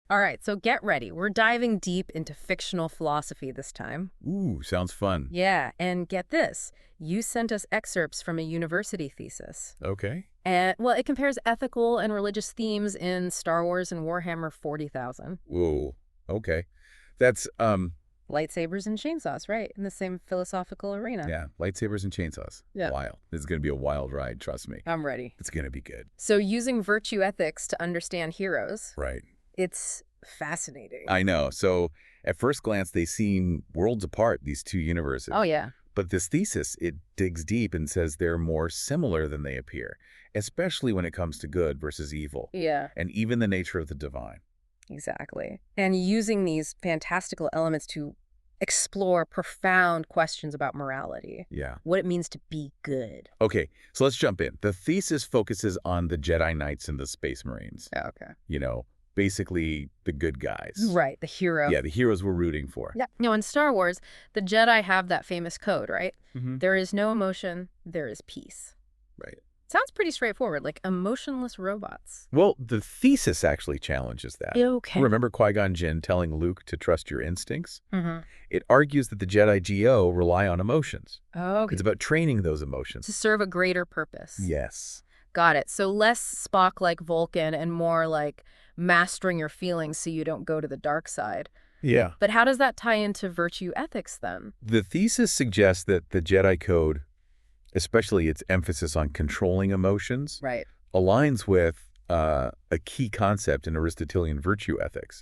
All right, so get ready. We're diving deep into fictional philosophy this time. Ooh, sounds fun. Yeah, and get this. You sent us excerpts from a university thesis. Okay. And, well, it compares ethical and religious themes in Star Wars and Warhammer 40,000. Whoa. Okay. That's, Lightsabers and chainsaws, right, in the same philosophical arena. yeah, lightsabers and chainsaws. Yeah. Wild. This is going to be a wild ride, trust me. I'm ready. It's going to be good. So using virtue ethics to understand heroes, Right. it's fascinating. I know. So at first glance, they seem worlds apart, these two universes. Oh, yeah. But this thesis, it digs deep and says they're more similar than they appear, especially when it comes to good versus evil, Yeah. and even the nature of the divine. Exactly. And using these fantastical elements to explore profound questions about morality, Yeah. what it means to be good. Okay, so let's jump in. The thesis focuses on the Jedi Knights and the Space Marines. Okay. You know, basically the good guys. Right, the hero. Yeah, the heroes we're rooting for. Yeah. You know, in Star Wars, the Jedi have that famous code, right? Mm-hmm. There is no emotion, there is peace. Right. Sounds pretty straightforward, like emotionless robots. Well, the thesis actually challenges that. Okay. Remember Qui-Gon Jinn telling Luke to trust your instincts? Mm-hmm. It argues that the Jedi GO rely on emotions. Okay. It's about training those To emotions. serve a greater purpose. Yes. Got it. So less Spock-like Vulcan and more like mastering your feelings so you don't go to the dark side. Yeah. But how does that tie into virtue ethics then? The thesis suggests that the Jedi Code, especially its emphasis on controlling emotions, Right. aligns with a key concept in Aristotelian virtue ethics,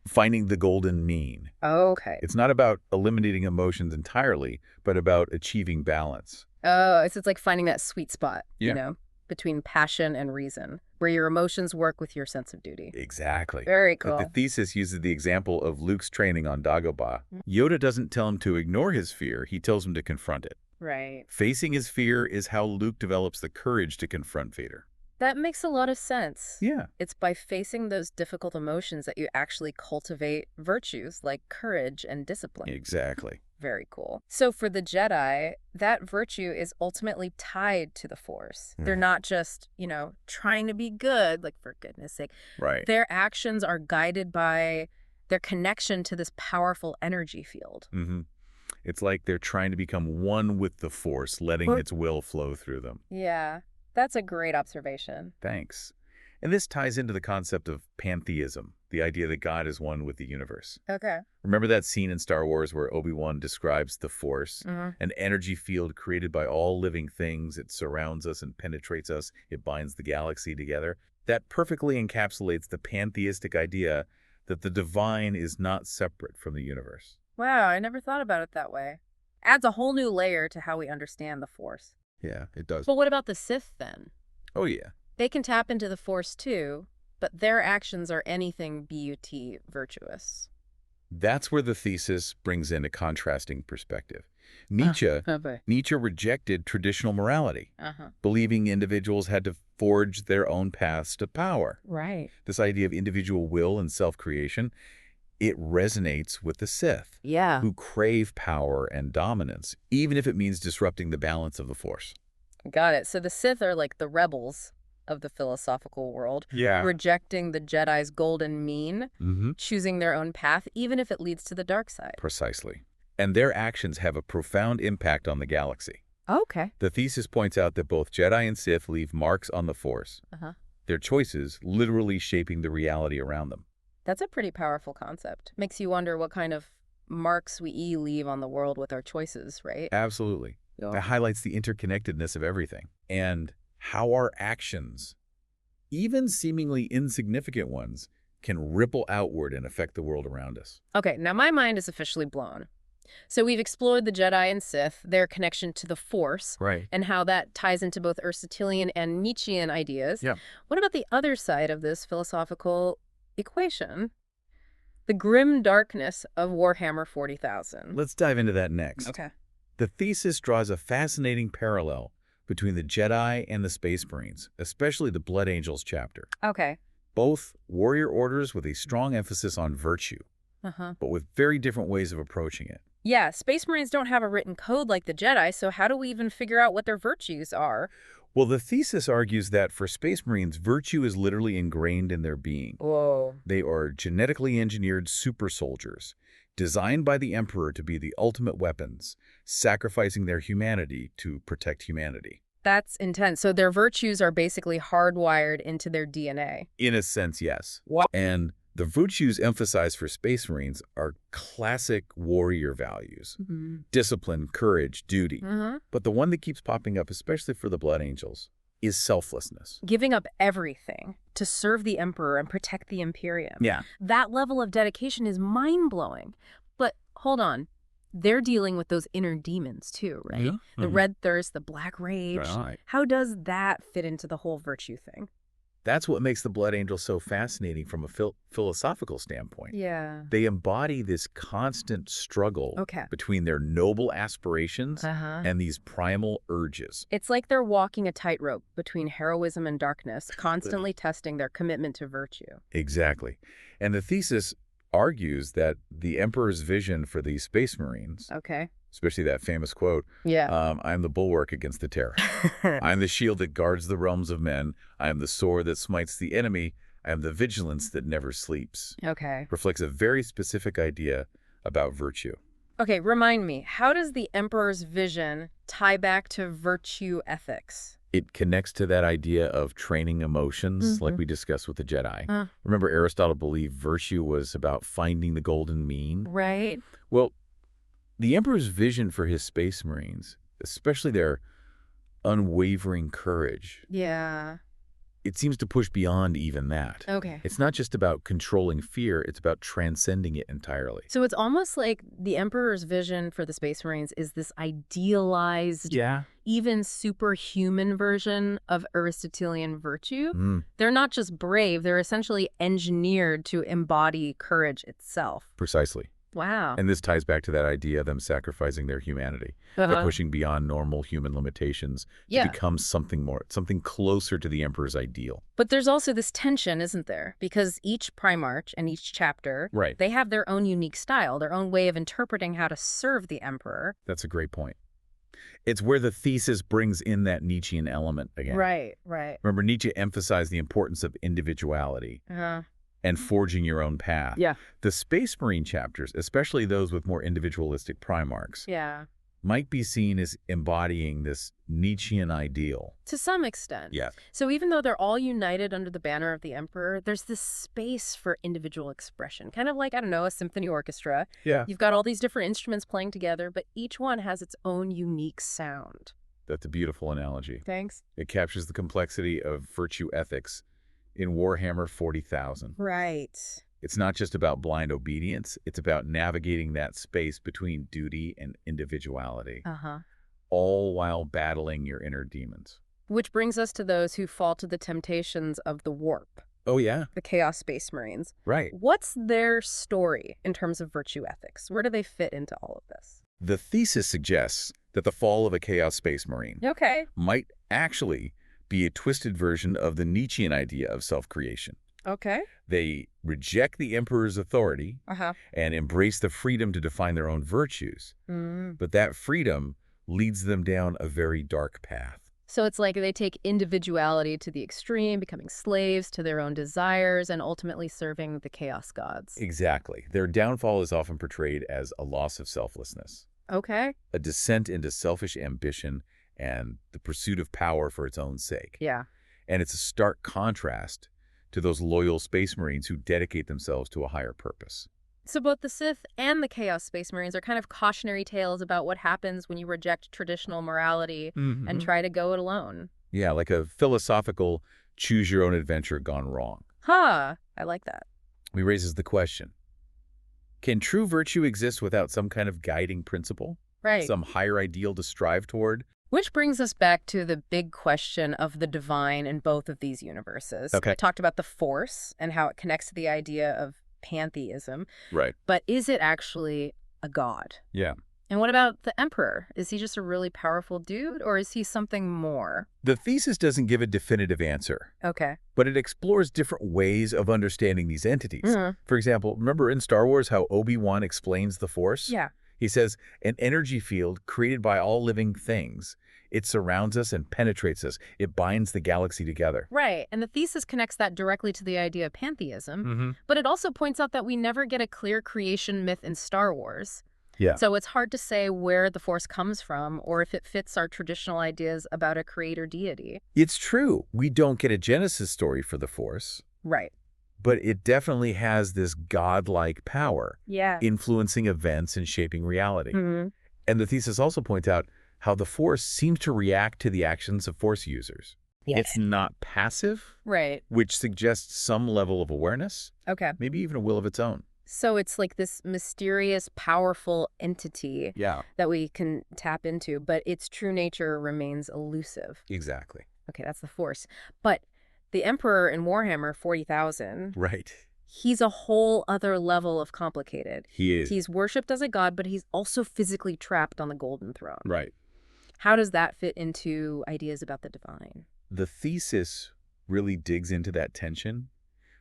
finding the golden mean. Okay. It's not about eliminating emotions entirely, but about achieving balance. Oh, it's like finding that sweet spot, Yeah. you know, between passion and reason, where your emotions work with your sense of duty. Exactly. Very But cool. the thesis uses the example of Luke's training on Dagobah. Yoda doesn't tell him to ignore his fear, he tells him to confront it. Right. Facing his fear is how Luke develops the courage to confront Vader. That makes a lot of sense. Yeah. It's by facing those difficult emotions that you actually cultivate virtues like courage and discipline. Exactly. Very cool. So for the Jedi, that virtue is ultimately tied to the Force. They're not just, you know, trying to be good, like for goodness sake. Right. Their actions are guided by their connection to this powerful energy field. Mm-hmm. It's like they're trying to become one with the Force, letting its will flow through them. Yeah, that's a great observation. Thanks. And this ties into the concept of pantheism, the idea that God is one with the universe. Okay. Remember that scene in Star Wars where Obi-Wan describes the Force, Mhm. an energy field created by all living things. It surrounds us and penetrates us. It binds the galaxy together. That perfectly encapsulates the pantheistic idea that the divine is not separate from the universe. Wow, I never thought about it that way. Adds a whole new layer to how we understand the Force. Yeah, it does. But what about the Sith then? Oh, yeah. They can tap into the Force too, but their actions are anything but virtuous. That's where the thesis brings in a contrasting perspective. Nietzsche rejected traditional morality, believing individuals had to forge their own paths to power. Right. This idea of individual will and self-creation, it resonates with the Sith, Yeah. who crave power and dominance, even if it means disrupting the balance of the Force. Got it. So the Sith are like the rebels of the philosophical world, Yeah. rejecting the Jedi's golden mean, choosing their own path, even if it leads to the dark side. Precisely. And their actions have a profound impact on the galaxy. Okay. The thesis points out that both Jedi and Sith leave marks on the Force, their choices literally shaping the reality around them. That's a pretty powerful concept. Makes you wonder what kind of marks we leave on the world with our choices, right? Absolutely. Yeah. That highlights the interconnectedness of everything and how our actions, even seemingly insignificant ones, can ripple outward and affect the world around us. Okay, now my mind is officially blown. So we've explored the Jedi and Sith, their connection to the Force, Right. and how that ties into both Aristotelian and Nietzschean ideas. Yeah. What about the other side of this philosophical equation? The grim darkness of Warhammer 40,000. Let's dive into that next. Okay. The thesis draws a fascinating parallel between the Jedi and the Space Marines, especially the Blood Angels chapter. Okay. Both warrior orders with a strong emphasis on virtue, but with very different ways of approaching it. Yeah, Space Marines don't have a written code like the Jedi, so how do we even figure out what their virtues are? Well, the thesis argues that for Space Marines, virtue is literally ingrained in their being. Whoa. They are genetically engineered super soldiers, designed by the Emperor to be the ultimate weapons, sacrificing their humanity to protect humanity. That's intense. So their virtues are basically hardwired into their DNA. In a sense, yes. What? And the virtues emphasized for Space Marines are classic warrior values. Discipline, courage, duty. But the one that keeps popping up, especially for the Blood Angels, is selflessness. Giving up everything to serve the Emperor and protect the Imperium. Yeah. That level of dedication is mind-blowing. But hold on. They're dealing with those inner demons too, right? Yeah. The red thirst, the black rage. Right. How does that fit into the whole virtue thing? That's what makes the Blood Angels so fascinating from a philosophical standpoint. Yeah. They embody this constant struggle between their noble aspirations and these primal urges. It's like they're walking a tightrope between heroism and darkness, constantly testing their commitment to virtue. Exactly. And the thesis argues that the Emperor's vision for these Space Marines, especially that famous quote, I am the bulwark against the terror. I am the shield that guards the realms of men. I am the sword that smites the enemy. I am the vigilance that never sleeps. Reflects a very specific idea about virtue. Okay, remind me, how does the Emperor's vision tie back to virtue ethics? It connects to that idea of training emotions, like we discussed with the Jedi. Remember, Aristotle believed virtue was about finding the golden mean? Right. Well, the Emperor's vision for his Space Marines, especially their unwavering courage, it seems to push beyond even that. It's not just about controlling fear, it's about transcending it entirely. So it's almost like the Emperor's vision for the Space Marines is this idealized, even superhuman version of Aristotelian virtue. They're not just brave, they're essentially engineered to embody courage itself. Precisely. Wow. And this ties back to that idea of them sacrificing their humanity. They're pushing beyond normal human limitations to become something more, something closer to the Emperor's ideal. But there's also this tension, isn't there? Because each Primarch and each chapter, they have their own unique style, their own way of interpreting how to serve the Emperor. That's a great point. It's where the thesis brings in that Nietzschean element again. Right. Remember, Nietzsche emphasized the importance of individuality. And forging your own path. The Space Marine chapters, especially those with more individualistic Primarchs, might be seen as embodying this Nietzschean ideal. To some extent. So even though they're all united under the banner of the Emperor, there's this space for individual expression. Kind of like, I don't know, a symphony orchestra. You've got all these different instruments playing together, but each one has its own unique sound. That's a beautiful analogy. Thanks. It captures the complexity of virtue ethics in Warhammer 40,000. Right. It's not just about blind obedience. It's about navigating that space between duty and individuality, all while battling your inner demons. Which brings us to those who fall to the temptations of the warp. Oh, yeah. The Chaos Space Marines. Right. What's their story in terms of virtue ethics? Where do they fit into all of this? The thesis suggests that the fall of a Chaos Space Marine might actually be a twisted version of the Nietzschean idea of self-creation. They reject the Emperor's authority and embrace the freedom to define their own virtues. But that freedom leads them down a very dark path. So it's like they take individuality to the extreme, becoming slaves to their own desires and ultimately serving the chaos gods. Exactly. Their downfall is often portrayed as a loss of selflessness. A descent into selfish ambition and the pursuit of power for its own sake. And it's a stark contrast to those loyal Space Marines who dedicate themselves to a higher purpose. So both the Sith and the Chaos Space Marines are kind of cautionary tales about what happens when you reject traditional morality and try to go it alone. Yeah, like a philosophical choose-your-own-adventure gone wrong. I like that. It raises the question, can true virtue exist without some kind of guiding principle? Some higher ideal to strive toward? Which brings us back to the big question of the divine in both of these universes. I talked about the Force and how it connects to the idea of pantheism. But is it actually a god? And what about the Emperor? Is he just a really powerful dude, or is he something more? The thesis doesn't give a definitive answer. But it explores different ways of understanding these entities. For example, remember in Star Wars how Obi-Wan explains the Force? He says, an energy field created by all living things. It surrounds us and penetrates us. It binds the galaxy together. Right, and the thesis connects that directly to the idea of pantheism, but it also points out that we never get a clear creation myth in Star Wars. Yeah. So it's hard to say where the Force comes from or if it fits our traditional ideas about a creator deity. It's true. We don't get a Genesis story for the Force. Right. But it definitely has this godlike power, influencing events and shaping reality. And the thesis also points out how the Force seems to react to the actions of Force users. Yes. It's not passive, right, which suggests some level of awareness, okay, maybe even a will of its own. So it's like this mysterious, powerful entity that we can tap into, but its true nature remains elusive. Exactly. Okay, that's the Force. But the Emperor in Warhammer 40,000, right, he's a whole other level of complicated. He is. He's worshipped as a god, but he's also physically trapped on the Golden Throne. Right. How does that fit into ideas about the divine? The thesis really digs into that tension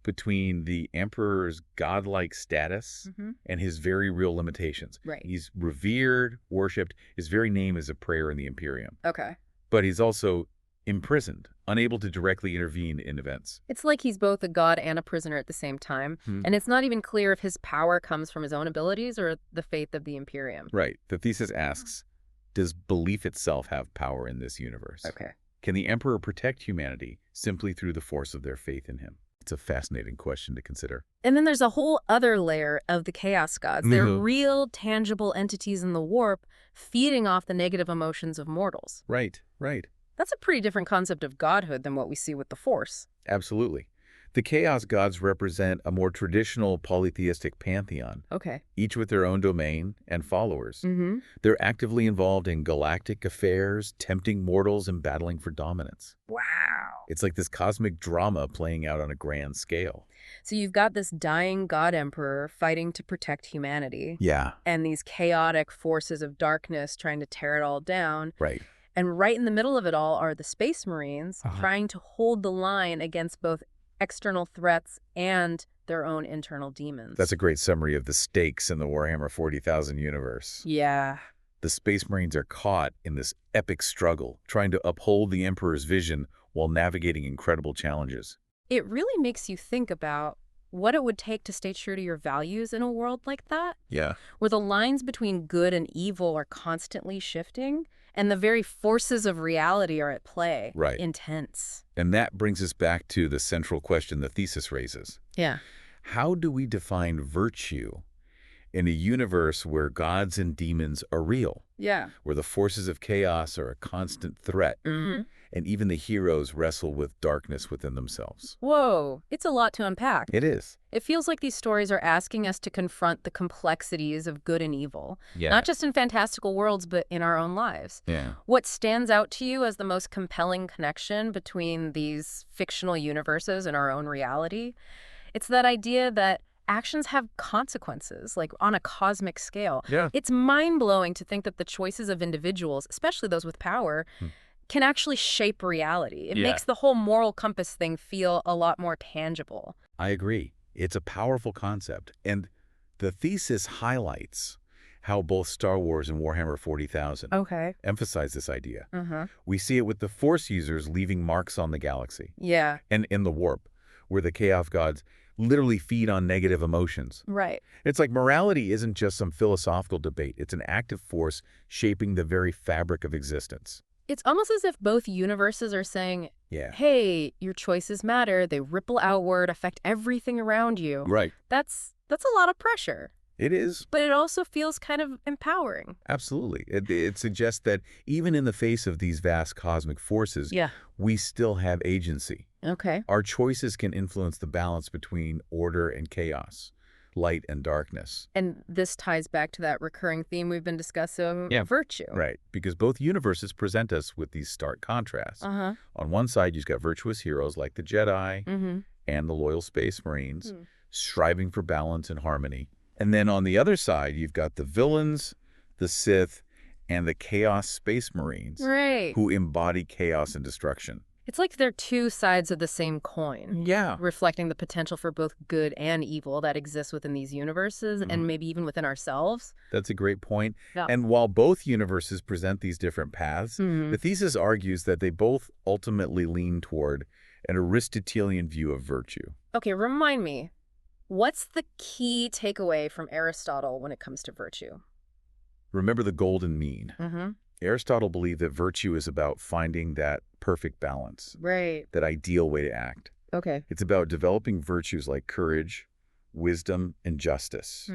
between the Emperor's godlike status and his very real limitations. Right. He's revered, worshipped. His very name is a prayer in the Imperium. Okay. But he's also imprisoned, unable to directly intervene in events. It's like he's both a god and a prisoner at the same time, and it's not even clear if his power comes from his own abilities or the faith of the Imperium. Right. The thesis asks, does belief itself have power in this universe? Okay. Can the Emperor protect humanity simply through the force of their faith in him? It's a fascinating question to consider. And then there's a whole other layer of the chaos gods. They're real, tangible entities in the warp, feeding off the negative emotions of mortals. Right, right. That's a pretty different concept of godhood than what we see with the Force. Absolutely. The chaos gods represent a more traditional polytheistic pantheon, each with their own domain and followers. They're actively involved in galactic affairs, tempting mortals and battling for dominance. Wow. It's like this cosmic drama playing out on a grand scale. So you've got this dying god emperor fighting to protect humanity. Yeah. And these chaotic forces of darkness trying to tear it all down. Right. And right in the middle of it all are the Space Marines trying to hold the line against both external threats and their own internal demons. That's a great summary of the stakes in the Warhammer 40,000 universe. Yeah. The Space Marines are caught in this epic struggle, trying to uphold the Emperor's vision while navigating incredible challenges. It really makes you think about what it would take to stay true to your values in a world like that. Yeah. Where the lines between good and evil are constantly shifting, and the very forces of reality are at play. Right. Intense. And that brings us back to the central question the thesis raises. Yeah. How do we define virtue in a universe where gods and demons are real? Yeah. Where the forces of chaos are a constant threat, and even the heroes wrestle with darkness within themselves. Whoa, it's a lot to unpack. It is. It feels like these stories are asking us to confront the complexities of good and evil, Yeah. not just in fantastical worlds, but in our own lives. Yeah. What stands out to you as the most compelling connection between these fictional universes and our own reality? It's that idea that actions have consequences, like on a cosmic scale. Yeah. It's mind-blowing to think that the choices of individuals, especially those with power, can actually shape reality. It makes the whole moral compass thing feel a lot more tangible. I agree. It's a powerful concept. And the thesis highlights how both Star Wars and Warhammer 40,000 emphasize this idea. We see it with the Force users leaving marks on the galaxy. Yeah. And in the warp, where the chaos gods literally feed on negative emotions. Right. It's like morality isn't just some philosophical debate. It's an active force shaping the very fabric of existence. It's almost as if both universes are saying, hey, your choices matter. They ripple outward, affect everything around you. Right. That's a lot of pressure. It is. But it also feels kind of empowering. Absolutely. It suggests that even in the face of these vast cosmic forces, we still have agency. Okay. Our choices can influence the balance between order and chaos, light and darkness. And this ties back to that recurring theme we've been discussing, virtue. Right, because both universes present us with these stark contrasts. On one side, you've got virtuous heroes like the Jedi and the loyal Space Marines, striving for balance and harmony. And then on the other side, you've got the villains, the Sith, and the Chaos Space Marines, who embody chaos and destruction. It's like they're two sides of the same coin. Yeah. Reflecting the potential for both good and evil that exists within these universes and maybe even within ourselves. That's a great point. Yeah. And while both universes present these different paths, the thesis argues that they both ultimately lean toward an Aristotelian view of virtue. Okay, remind me, what's the key takeaway from Aristotle when it comes to virtue? Remember the golden mean. Aristotle believed that virtue is about finding that perfect balance, right? that ideal way to act. Okay. It's about developing virtues like courage, wisdom, and justice,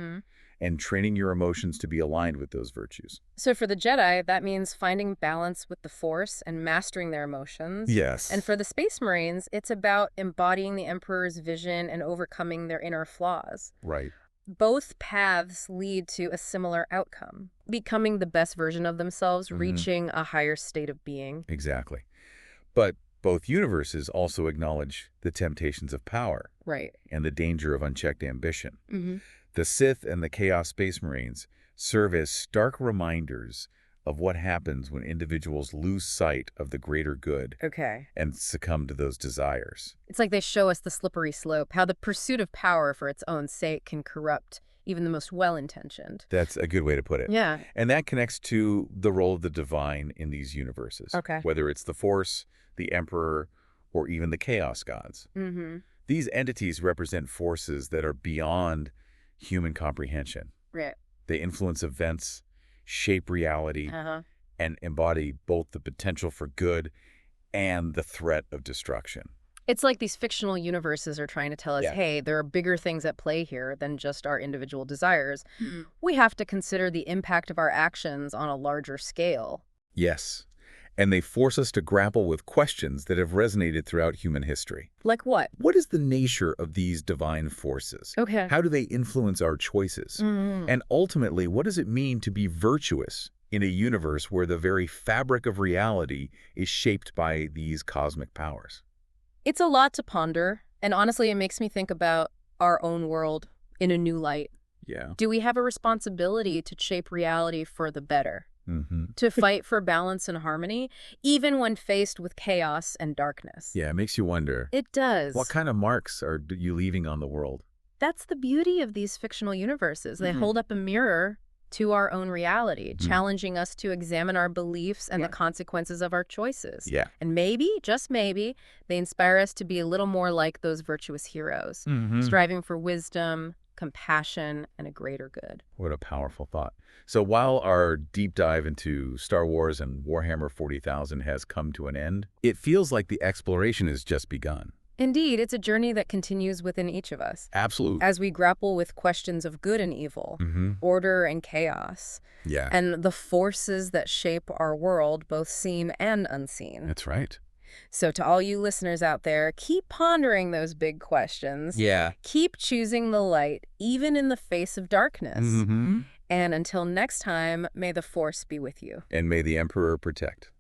and training your emotions to be aligned with those virtues. So for the Jedi, that means finding balance with the Force and mastering their emotions. Yes. And for the Space Marines, it's about embodying the Emperor's vision and overcoming their inner flaws. Right. Both paths lead to a similar outcome, becoming the best version of themselves, reaching a higher state of being. Exactly. But both universes also acknowledge the temptations of power. Right. And the danger of unchecked ambition. The Sith and the Chaos Space Marines serve as stark reminders of what happens when individuals lose sight of the greater good and succumb to those desires. It's like they show us the slippery slope, how the pursuit of power for its own sake can corrupt even the most well-intentioned. That's a good way to put it. Yeah. And that connects to the role of the divine in these universes. Whether it's the Force, the Emperor, or even the Chaos gods. These entities represent forces that are beyond human comprehension. Right. They influence events, shape reality, and embody both the potential for good and the threat of destruction. It's like these fictional universes are trying to tell us, hey, there are bigger things at play here than just our individual desires. We have to consider the impact of our actions on a larger scale. Yes. And they force us to grapple with questions that have resonated throughout human history. Like what? What is the nature of these divine forces? How do they influence our choices? And ultimately, what does it mean to be virtuous in a universe where the very fabric of reality is shaped by these cosmic powers? It's a lot to ponder, and honestly, it makes me think about our own world in a new light. Yeah. Do we have a responsibility to shape reality for the better? To fight for balance and harmony, even when faced with chaos and darkness? Yeah, it makes you wonder. It does. What kind of marks are you leaving on the world? That's the beauty of these fictional universes. They hold up a mirror to our own reality, challenging us to examine our beliefs and the consequences of our choices. And maybe, just maybe, they inspire us to be a little more like those virtuous heroes, striving for wisdom, compassion, and a greater good. What a powerful thought. So while our deep dive into Star Wars and Warhammer 40,000 has come to an end, it feels like the exploration has just begun. Indeed, it's a journey that continues within each of us. Absolutely. As we grapple with questions of good and evil, order and chaos, and the forces that shape our world, both seen and unseen. That's right. So to all you listeners out there, keep pondering those big questions. Keep choosing the light, even in the face of darkness. And until next time, may the Force be with you. And may the Emperor protect.